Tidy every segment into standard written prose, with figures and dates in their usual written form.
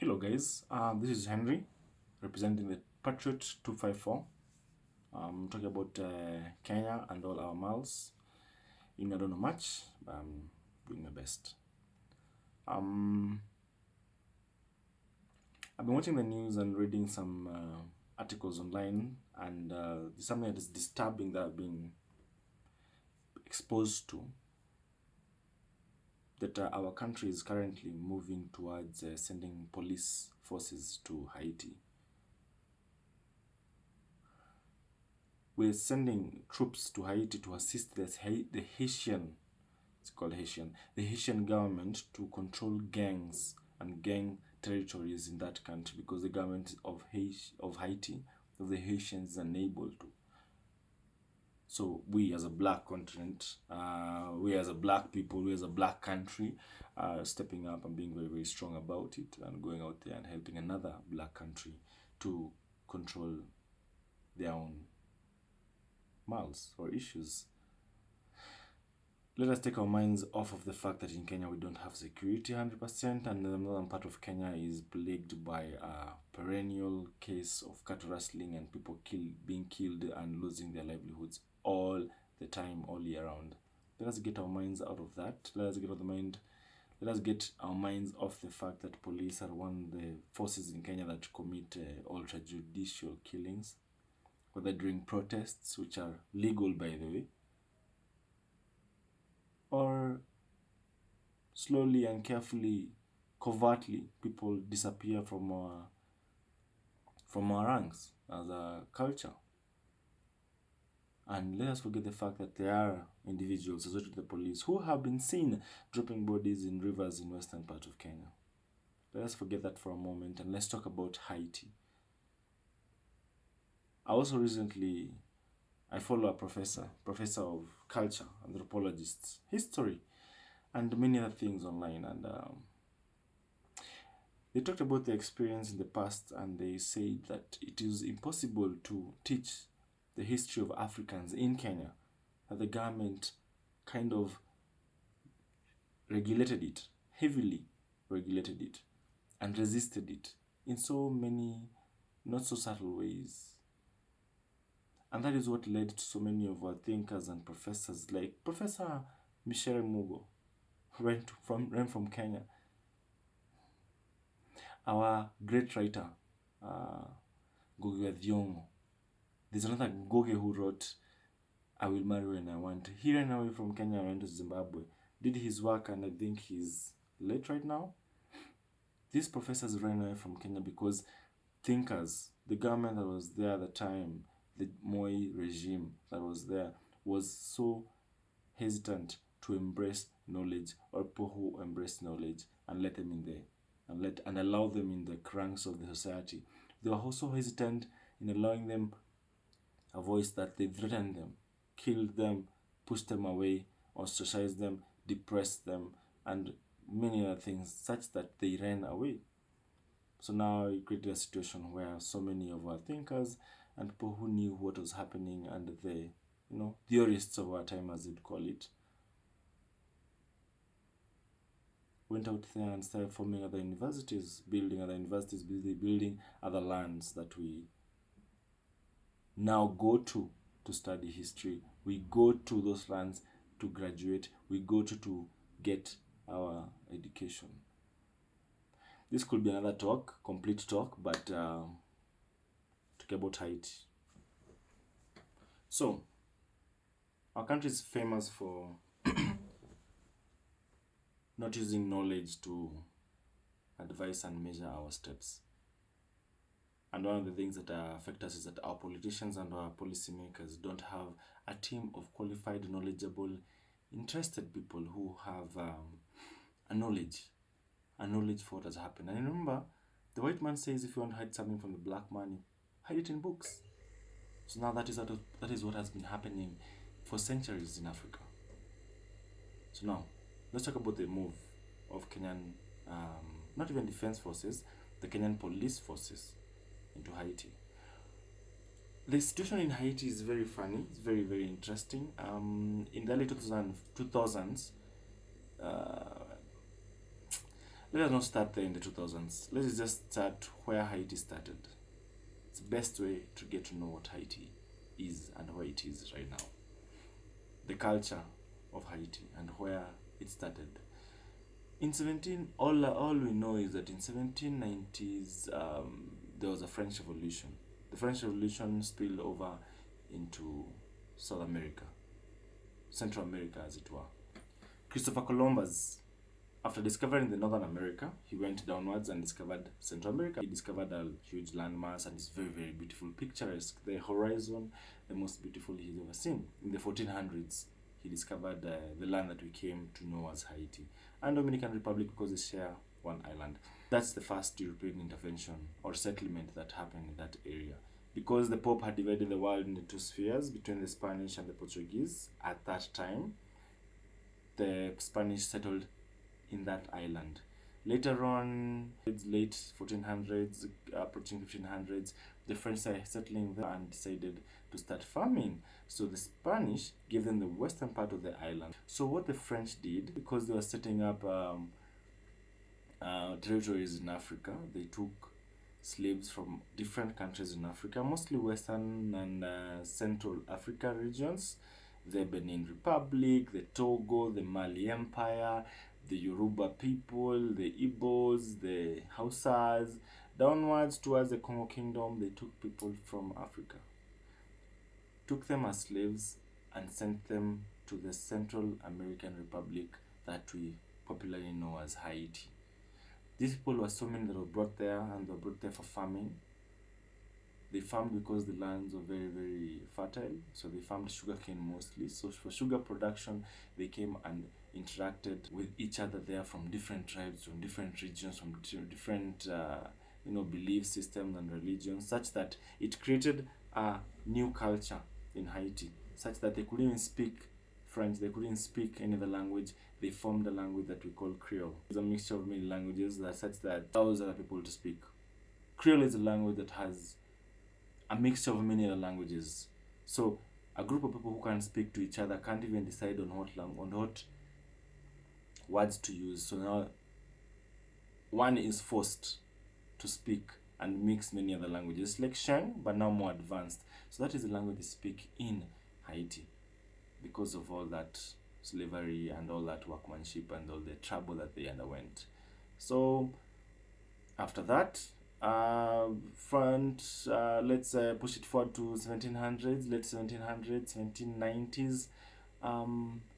Hello guys, this is Henry representing the Patriot 254. Talking about Kenya and all our mals. I don't know much, but I'm doing my best. I've been watching the news and reading some articles online, and something that is disturbing that I've been exposed to. That our country is currently moving towards sending police forces to Haiti. We're sending troops to Haiti to assist the Haitian, it's called Haitian, the Haitian government to control gangs and gang territories in that country because the government of Haiti, of the Haitians, is unable to. So we as a black continent, we as a black people, we as a black country, stepping up and being very, very strong about it and going out there and helping another black country to control their own mals or issues. Let us take our minds off of the fact that in Kenya we don't have security 100%, and the northern part of Kenya is plagued by a perennial case of cattle rustling and people being killed and losing their livelihoods all the time, all year round. Let us get our minds out of that. Let us get our minds off the fact that police are one of the forces in Kenya that commit ultrajudicial killings, whether during protests, which are legal by the way, or slowly and carefully, covertly, people disappear from our ranks as a culture. And let us forget the fact that there are individuals associated with the police who have been seen dropping bodies in rivers in western part of Kenya. Let us forget that for a moment and let's talk about Haiti. I also recently, I follow a professor of culture, anthropologists, history, and many other things online, and they talked about their experience in the past, and they said that it is impossible to teach the history of Africans in Kenya, that the government kind of regulated it, heavily regulated it, and resisted it in so many not so subtle ways. And that is what led to so many of our thinkers and professors, like Professor Michelle Mugo, who ran from Kenya. Our great writer, Ngugi wa Thiong'o. There's another Ngugi who wrote I Will Marry When I Want. He ran away from Kenya and went to Zimbabwe. Did his work, and I think he's late right now. These professors ran away from Kenya because thinkers, the government that was there at the time, the Moi regime that was there, was so hesitant to embrace knowledge, or people who embrace knowledge and let them in there and allow them in the ranks of the society. They were also hesitant in allowing them a voice, that they threatened them, killed them, pushed them away, ostracized them, depressed them, and many other things, such that they ran away. So now it created a situation where so many of our thinkers and people who knew what was happening, and the theorists of our time, as you'd call it, went out there and started forming other universities, building other lands that we now go to study history. We go to those lands to graduate. We go to get our education. This could be another talk, complete talk, but talk about Haiti. So, our country is famous for not using knowledge to advise and measure our steps. And one of the things that affect us is that our politicians and our policymakers don't have a team of qualified, knowledgeable, interested people who have a knowledge for what has happened. And remember, the white man says if you want to hide something from the black man, hide it in books. So now that is what has been happening for centuries in Africa. So now, let's talk about the move of Kenyan, not even defense forces, the Kenyan police forces into Haiti. The situation in Haiti is very funny. It's very, very interesting. In the early 2000s, Let us not start there in the 2000s. Let us just start where Haiti started. It's the best way to get to know what Haiti is and where it is right now. The culture of Haiti and where it started. In 17, all we know is that in 1790s there was a French Revolution. The French Revolution spilled over into South America, Central America as it were. Christopher Columbus, after discovering the Northern America, he went downwards and discovered Central America. He discovered a huge landmass and it's very, very beautiful, picturesque. The horizon, the most beautiful he's ever seen. In the 1400s, he discovered the land that we came to know as Haiti and Dominican Republic because they share one island. That's the first European intervention or settlement that happened in that area. Because the Pope had divided the world into two spheres between the Spanish and the Portuguese at that time, the Spanish settled in that island. Later on, late 1400s, approaching 1500s, the French started settling there and decided to start farming. So the Spanish gave them the western part of the island. So what the French did, because they were setting up territories in Africa, they took slaves from different countries in Africa, mostly Western and Central Africa regions, the Benin Republic, the Togo, the Mali Empire, the Yoruba people, the Igbos, the Hausas, downwards towards the Congo Kingdom. They took people from Africa, took them as slaves and sent them to the Central American Republic that we popularly know as Haiti. These people were so many that were brought there, and they were brought there for farming. They farmed because the lands were very, very fertile, so they farmed sugarcane mostly. So for sugar production, they came and interacted with each other there from different tribes, from different regions, from different belief systems and religions, such that it created a new culture in Haiti, such that they couldn't even speak French, they couldn't speak any other language. They formed a language that we call Creole. It's a mixture of many languages that such that allows other people to speak. Creole is a language that has a mixture of many other languages. So a group of people who can speak to each other can't even decide on what words to use. So now one is forced to speak and mix many other languages, like Sheng, but now more advanced. So that is the language they speak in Haiti because of all that slavery and all that workmanship and all the trouble that they underwent. So after that, let's push it forward to 1700s, late 1700s, 1790s.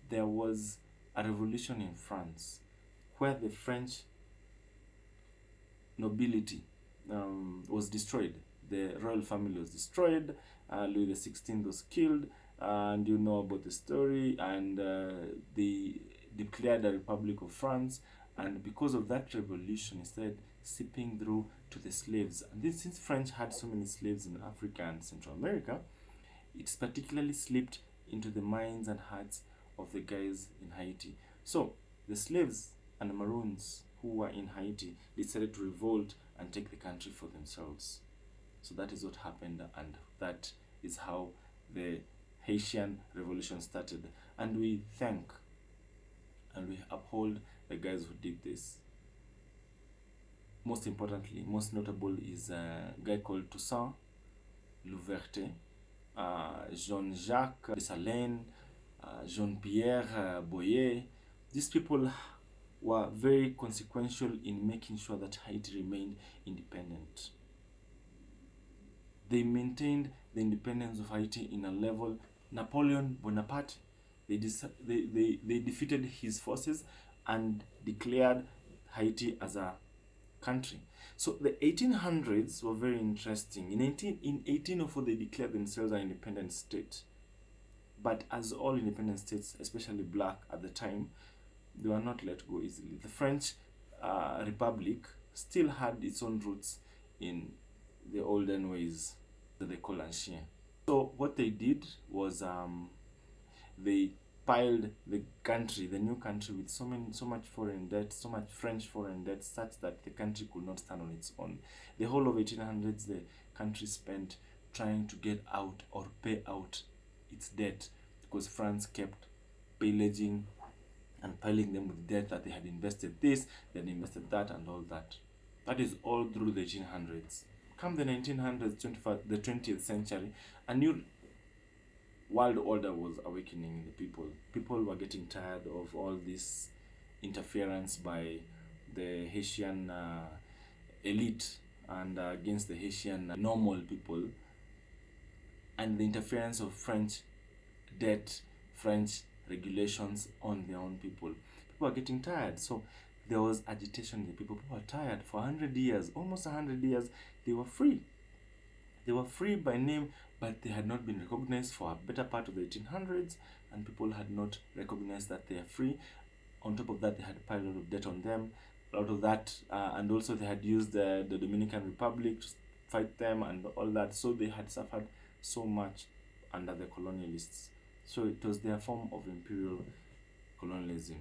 There was a revolution in France where the French nobility was destroyed. The royal family was destroyed. Louis XVI was killed, and you know about the story. And they declared a Republic of France. And because of that revolution, it started seeping through to the slaves. And this, since French had so many slaves in Africa and Central America, it's particularly slipped into the minds and hearts of the guys in Haiti. So the slaves and the Maroons who were in Haiti decided to revolt and take the country for themselves. So that is what happened, and that is how the Haitian Revolution started. And we thank and we uphold the guys who did this. Most importantly, most notable is a guy called Toussaint Louverture, Jean-Jacques Dessalines, Jean-Pierre Boyer. These people were very consequential in making sure that Haiti remained independent. They maintained the independence of Haiti in a level. Napoleon Bonaparte, they defeated his forces and declared Haiti as a country. So the 1800s were very interesting. In 1804, they declared themselves an independent state. But as all independent states, especially black at the time, they were not let go easily. The French Republic still had its own roots in the olden ways that they call ancien. So what they did was they piled the country, the new country, with so much foreign debt, so much French foreign debt, such that the country could not stand on its own. The whole of 1800s, the country spent trying to get out or pay out its debt because France kept pillaging and piling them with debt that they had invested this, they had invested that, and all that. That is all through the 1800s. Come the 1900s, the 20th century, a new world order was awakening in the people. People were getting tired of all this interference by the Haitian elite and against the Haitian normal people, and the interference of French debt, French regulations on their own people. People are getting tired. So there was agitation in the people. People were tired. For 100 years, almost 100 years, they were free. They were free by name, but they had not been recognized for a better part of the 1800s, and people had not recognized that they are free. On top of that, they had piled a lot of debt on them. A lot of that, and also they had used the Dominican Republic to fight them and all that. So they had suffered so much under the colonialists. So it was their form of imperial colonialism.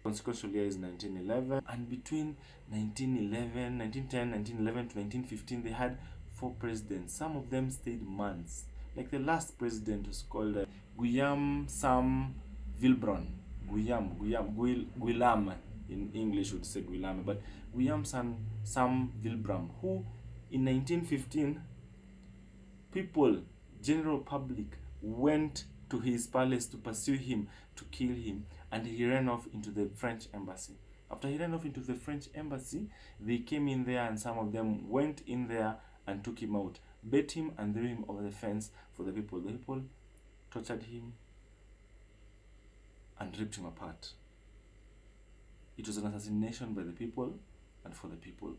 Consequential year is 1911, and between 1911, 1910, 1911 to 1915, they had 4 presidents. Some of them stayed months. Like the last president was called Guillaume Sam Vilbron. Guillaume in English would say Guillaume, but Guillaume Sam Vilbram, who in 1915, people, general public, went to his palace to pursue him, to kill him, and he ran off into the French embassy. After he ran off into the French embassy, they came in there, and some of them went in there and took him out, beat him and threw him over the fence for the people. The people tortured him and ripped him apart. It was an assassination by the people and for the people.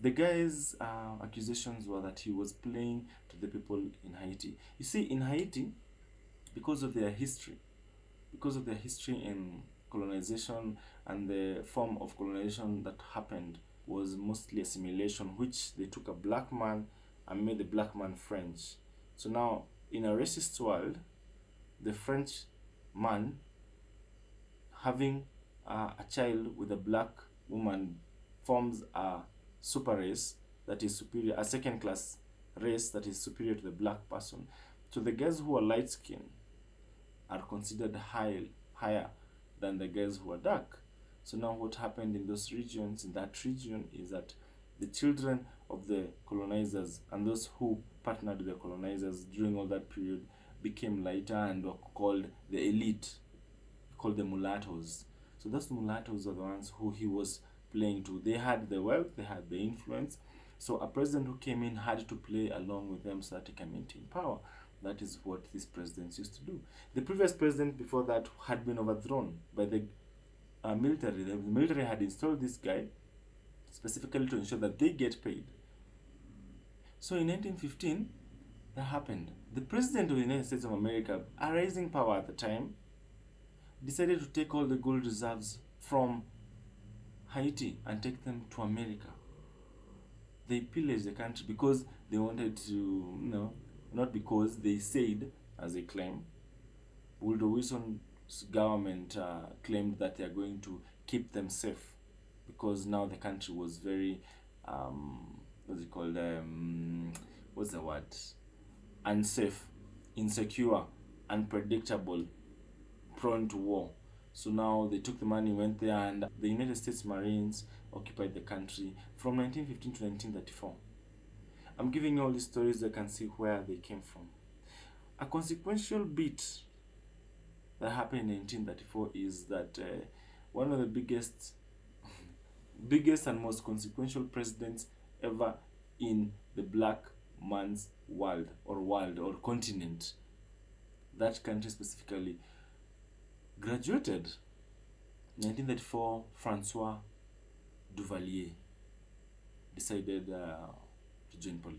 The guy's accusations were that he was playing to the people in Haiti. You see, in Haiti, because of their history in colonization, and the form of colonization that happened was mostly assimilation, which they took a black man and made the black man French. So now, in a racist world, the French man having a child with a black woman forms a super race that is superior, a second class race that is superior to the black person. So the guys who are light skinned are considered higher than the guys who are dark. So now what happened in those regions, in that region, is that the children of the colonizers and those who partnered with the colonizers during all that period became lighter and were called the elite, called the mulattoes. So those mulattoes are the ones who he was playing to. They had the wealth, they had the influence. So a president who came in had to play along with them so that he can maintain power. That is what these presidents used to do. The previous president before that had been overthrown by the military. The military had installed this guy specifically to ensure that they get paid. So in 1915, that happened. The president of the United States of America, a rising power at the time, decided to take all the gold reserves from Haiti and take them to America. They pillaged the country because they wanted to, not because they said, as they claim, Woodrow Wilson's government claimed that they are going to keep them safe because now the country was very, unsafe, insecure, unpredictable, prone to war. So now they took the money, went there, and the United States Marines occupied the country from 1915 to 1934. I'm giving you all these stories so you can see where they came from. A consequential bit that happened in 1934 is that one of the biggest and most consequential presidents ever in the black man's world or continent, that country specifically, graduated. 1934, Francois Duvalier decided to join politics.